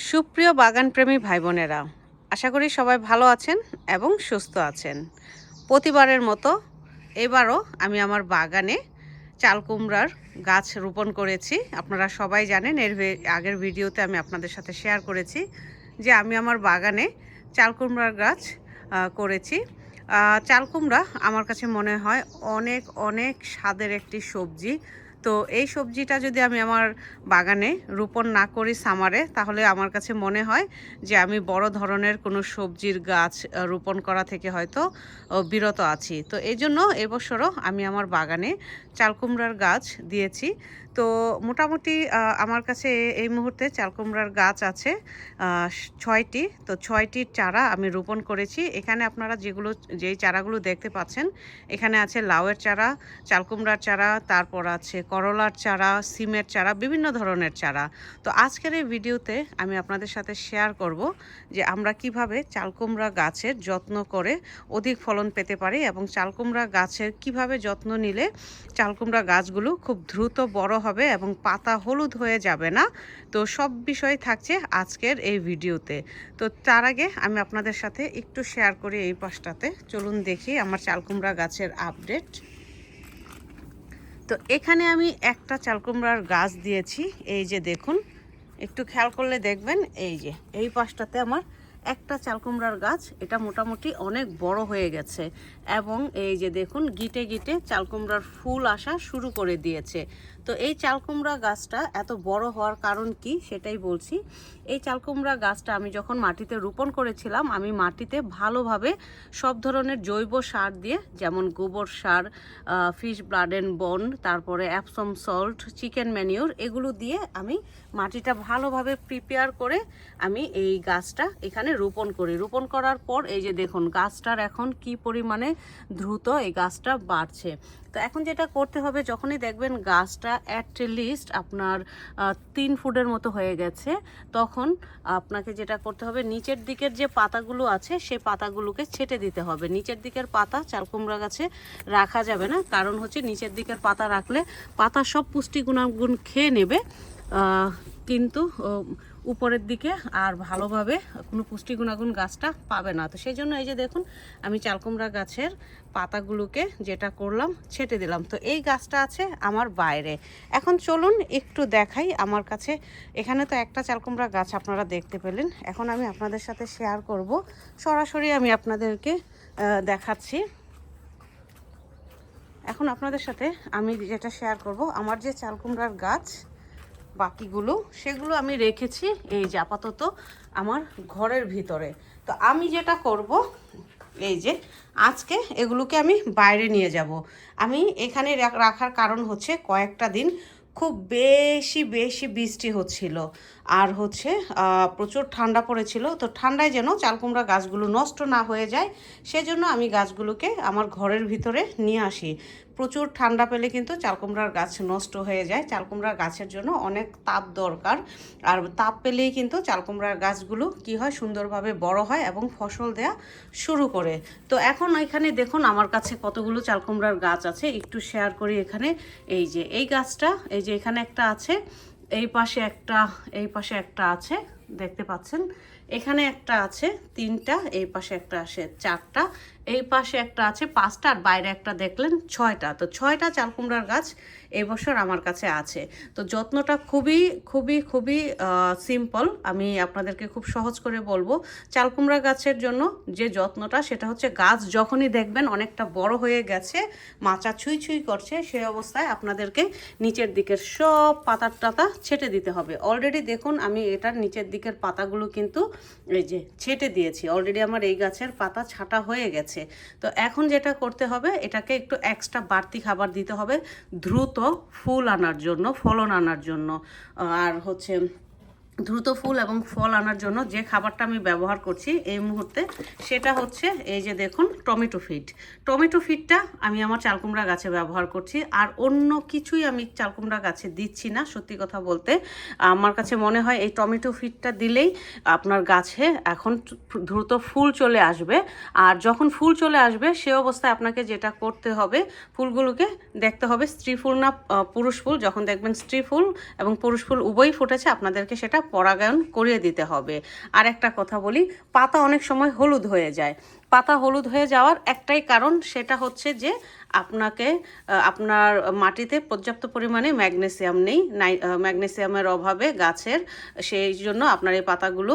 সুপ্রিয় বাগানপ্রেমী ভাই বোনেরা, আশা করি সবাই ভালো আছেন এবং সুস্থ আছেন। প্রতিবারের মতো এবারও আমি আমার বাগানে চাল কুমড়ার গাছ রোপণ করেছি। আপনারা সবাই জানেন, আগের ভিডিওতে আমি আপনাদের সাথে শেয়ার করেছি যে আমি আমার বাগানে চাল কুমড়ার গাছ করেছি। চাল কুমড়া আমার কাছে মনে হয় অনেক অনেক স্বাদের একটি সবজি। তো এই সবজিটা যদি আমি আমার বাগানে রোপণ না করি সামারে, তাহলে আমার কাছে মনে হয় যে আমি বড় ধরনের কোনো সবজির গাছ রোপণ করা থেকে হয়তো বিরত আছি। তো এই জন্য এবছরও আমি আমার বাগানে চাল কুমড়ার গাছ দিয়েছি। তো মোটামুটি আমার কাছে এই মুহূর্তে চাল কুমড়ার গাছ আছে 6টি। তো 6টির চারা আমি রোপণ করেছি। এখানে আপনারা যেই চারাগুলো দেখতে পাচ্ছেন, এখানে আছে লাউয়ের চারা, চাল কুমড়ার চারা, তারপর আছে করলার চারা, সিমের চারা, বিভিন্ন ধরনের চারা। তো আজকের এই ভিডিওতে আমি আপনাদের সাথে শেয়ার করব যে আমরা কিভাবে চাল কুমড়া গাছের যত্ন করে অধিক ফলন পেতে পারি এবং চাল কুমড়া গাছের কিভাবে যত্ন নিলে চাল কুমড়া গাছগুলো খুব দ্রুত বড় হবে এবং পাতা হলুদ হয়ে যাবে না। তো সব বিষয় থাকছে আজকের এই ভিডিওতে। তো তার আগে আমি আপনাদের সাথে একটু শেয়ার করি এই পাশটাতে। চলুন দেখি আমার চাল কুমড়া গাছের আপডেট। তো এখানে আমি একটা চাল কুমড়ার গাছ দিয়েছি। এই যে দেখুন, একটু খেয়াল করলে দেখবেন, এই যে এই পাশটাতে আমার একটা চাল কুমড়ার গাছ, এটা মোটামুটি অনেক বড় হয়ে গেছে এবং এই যে দেখুন গিটে গিটে চাল কুমড়ার ফুল আসা শুরু করে দিয়েছে। তো এই চাল কুমড়া গাছটা এত বড় হওয়ার কারণ কি সেটাই বলছি। এই চাল কুমড়া গাছটা আমি যখন মাটিতে রোপণ করেছিলাম, আমি মাটিতে ভালোভাবে সব ধরনের জৈব সার দিয়ে, যেমন গোবর সার, ফিশ ব্লাড অ্যান্ড বোন, তারপরে অ্যাপসম সল্ট, চিকেন ম্যানিওর, এগুলো দিয়ে আমি মাটিটা ভালোভাবে প্রিপেয়ার করে আমি এই গাছটা এখানে রোপণ করি। রোপণ করার পর এই যে দেখুন গাছটার এখন কি পরিমাণে দ্রুত এই গাছটা বাড়ছে। তো এখন যেটা করতে হবে, যখনই দেখবেন গাছটা অ্যাটলিস্ট আপনার 3 ফুটের মতো হয়ে গেছে, তখন আপনাকে যেটা করতে হবে, নিচের দিকের যে পাতাগুলো আছে সেই পাতাগুলোকে ছেটে দিতে হবে। নিচের দিকের পাতা চাল কুমড়া গাছে রাখা যাবে না, কারণ হচ্ছে নিচের দিকের পাতা রাখলে পাতা সব পুষ্টি গুণাগুণ খেয়ে নেবে, কিন্তু উপরের দিকে আর ভালোভাবে কোনো পুষ্টি গুণাগুণ গাছটা পাবে না। তো সেই জন্য এই যে দেখুন আমি চাল কুমড়া গাছের পাতাগুলোকে যেটা করলাম, ছেটে দিলাম। তো এই গাছটা আছে আমার বাইরে। এখন চলুন একটু দেখাই আমার কাছে। এখানে তো একটা চাল কুমড়া গাছ আপনারা দেখতে পেলেন, এখন আমি আপনাদের সাথে শেয়ার করব। সরাসরি আমি আপনাদেরকে দেখাচ্ছি। এখন আপনাদের সাথে আমি যেটা শেয়ার করব, আমার যে চাল কুমড়ার গাছ বাকিগুলো সেগুলো আমি রেখেছি এই যে আপাতত আমার ঘরের ভিতরে। তো আমি যেটা করব, এই যে আজকে এগুলোকে আমি বাইরে নিয়ে যাব। আমি এখানে রাখার কারণ হচ্ছে কয়েকটা দিন খুব বেশি বেশি বৃষ্টি হচ্ছিল আর হচ্ছে প্রচুর ঠান্ডা পড়েছিল। তো ঠান্ডায় যেন চাল কুমড়া গাছগুলো নষ্ট না হয়ে যায়, সেজন্য আমি গাছগুলোকে আমার ঘরের ভিতরে নিয়ে আসি। প্রচুর ঠান্ডা পেলে কিন্তু চাল কুমড়ার গাছ নষ্ট হয়ে যায়। চাল কুমড়ার গাছের জন্য অনেক তাপ দরকার, আর তাপ পেলেই কিন্তু চাল কুমড়ার গাছগুলো কি হয়, সুন্দরভাবে বড় হয় এবং ফসল দেয়া শুরু করে। তো এখন এখানে দেখুন আমার কাছে কতগুলো চাল কুমড়ার গাছ আছে, একটু শেয়ার করি। এখানে এই যে এই গাছটা, এই যে এখানে একটা আছে, এই পাশে একটা, এই পাশে একটা আছে, দেখতে পাচ্ছেন। এখানে একটা আছে 3টা, এই পাশে একটা আছে 4টা, এই পাশে একটা আছে 5টা, আর বাইরে একটা দেখলেন 6টা। তো 6টা চাল কুমড়ার গাছ এই বছর আমার কাছে আছে। তো যত্নটা খুবই খুবই খুবই সিম্পল। আমি আপনাদেরকে খুব সহজ করে বলবো, চাল কুমড়া গাছের জন্য যে যত্নটা, সেটা হচ্ছে গাছ যখনই দেখবেন অনেকটা বড় হয়ে গেছে, মাচা ছুঁই ছুঁই করছে, সেই অবস্থায় আপনাদেরকে নিচের দিকের সব পাতার টাতা ছেটে দিতে হবে। অলরেডি দেখুন আমি এটার নিচের দিকের পাতাগুলো কিন্তু এই যে ছেটে দিয়েছি। অলরেডি আমার এই গাছের পাতা ছাটা হয়ে গেছে। তো এখন যেটা করতে হবে, এটাকে একটু এক্সট্রা বাড়তি খাবার দিতে হবে দ্রুত ফুল আনার জন্য, ফলন আনার জন্য। আর হচ্ছে দ্রুত ফুল এবং ফল আনার জন্য যে খাবারটা আমি ব্যবহার করছি এই মুহূর্তে, সেটা হচ্ছে এই যে দেখুন টমেটো ফিড। টমেটো ফিডটা আমি আমার চাল কুমড়া গাছে ব্যবহার করছি, আর অন্য কিছুই আমি চাল কুমড়া গাছে দিচ্ছি না। সত্যি কথা বলতে আমার কাছে মনে হয় এই টমেটো ফিডটা দিলেই আপনার গাছে এখন দ্রুত ফুল চলে আসবে। আর যখন ফুল চলে আসবে সে অবস্থায় আপনাকে যেটা করতে হবে, ফুলগুলোকে দেখতে হবে স্ত্রী ফুল না পুরুষ ফুল। যখন দেখবেন স্ত্রী ফুল এবং পুরুষ ফুল উভয়ই ফুটেছে, আপনাদেরকে সেটা পরাগায়ন করিয়ে দিতে হবে। আর একটা কথা বলি, পাতা অনেক সময় হলুদ হয়ে যায়। পাতা হলুদ হয়ে যাওয়ার একটাই কারণ, সেটা হচ্ছে যে আপনাকে আপনার মাটিতে পর্যাপ্ত পরিমাণে ম্যাগনেসিয়াম নেই, ম্যাগনেসিয়ামের অভাবে গাছের, সেই জন্য আপনার এই পাতাগুলো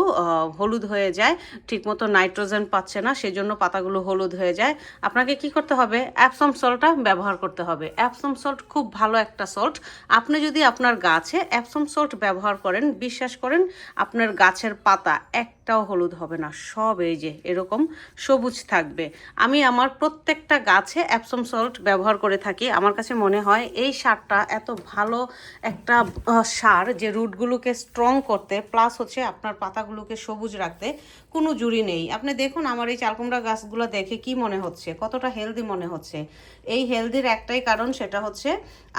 হলুদ হয়ে যায়, ঠিকমতো নাইট্রোজেন পাচ্ছে না, সেই জন্য পাতাগুলো হলুদ হয়ে যায়। আপনাকে কি করতে হবে, অ্যাপসম সল্টটা ব্যবহার করতে হবে। অ্যাপসম সল্ট খুব ভালো একটা সল্ট। আপনি যদি আপনার গাছে অ্যাপসম সল্ট ব্যবহার করেন, বিশ্বাস করেন আপনার গাছের পাতা একটাও হলুদ হবে না, সব এই যে এরকম সবুজ থাকবে। আমি আমার প্রত্যেকটা গাছে অ্যাপসম সল্ট ব্যবহার করে থাকি। আমার কাছে মনে হয় এই সারটা এত ভালো একটা সার, যে রুটগুলোকে স্ট্রং করতে প্লাস হচ্ছে আপনার পাতাগুলোকে সবুজ রাখতে কোনো জুড়ি নেই। আপনি দেখুন আমার এই চালকুমড়া গাছগুলো দেখে কি মনে হচ্ছে, কতটা হেলদি মনে হচ্ছে। এই হেলদির একটাই কারণ, সেটা হচ্ছে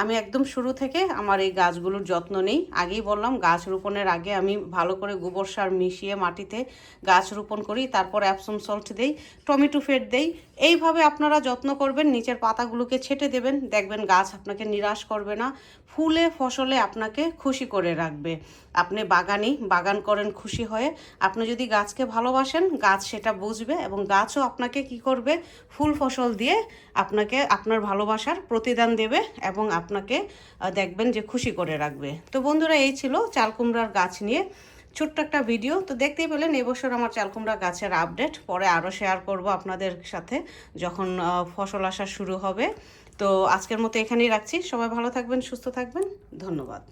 আমি একদম শুরু থেকে আমার এই গাছগুলোর যত্ন নিই। আগেই বললাম, গাছ রোপণের আগে আমি ভালো করে গোবর সার মিশিয়ে মাটিতে গাছ রোপণ করি, তারপর অ্যাপসম সল্ট দেই, টমেটো ফেট দেই। এইভাবে আপনারা যত্ন করবেন, নিচের পাতাগুলোকে ছেটে দেবেন, দেখবেন গাছ আপনাকে নিরাশ করবে না, ফুলে ফসলে আপনাকে খুশি করে রাখবে। আপনি বাগান করেন খুশি হয়ে। আপনি যদি গাছকে ভালোবাসেন, গাছ সেটা বুঝবে এবং গাছও আপনাকে কি করবে, ফুল ফসল দিয়ে আপনাকে আপনার ভালোবাসার প্রতিদান দেবে এবং আপনাকে দেখবেন যে খুশি করে রাখবে। তো বন্ধুরা, এই ছিল চালকুমড়ার গাছ নিয়ে ছোট্ট একটা ভিডিও। তো দেখতেই পেলেন এবছর আমার চালকুমড়া গাছের আপডেট, পরে আরও শেয়ার করব আপনাদের সাথে যখন ফসল আসা শুরু হবে। তো আজকের মতো এখানেই রাখছি। সবাই ভালো থাকবেন, সুস্থ থাকবেন, ধন্যবাদ।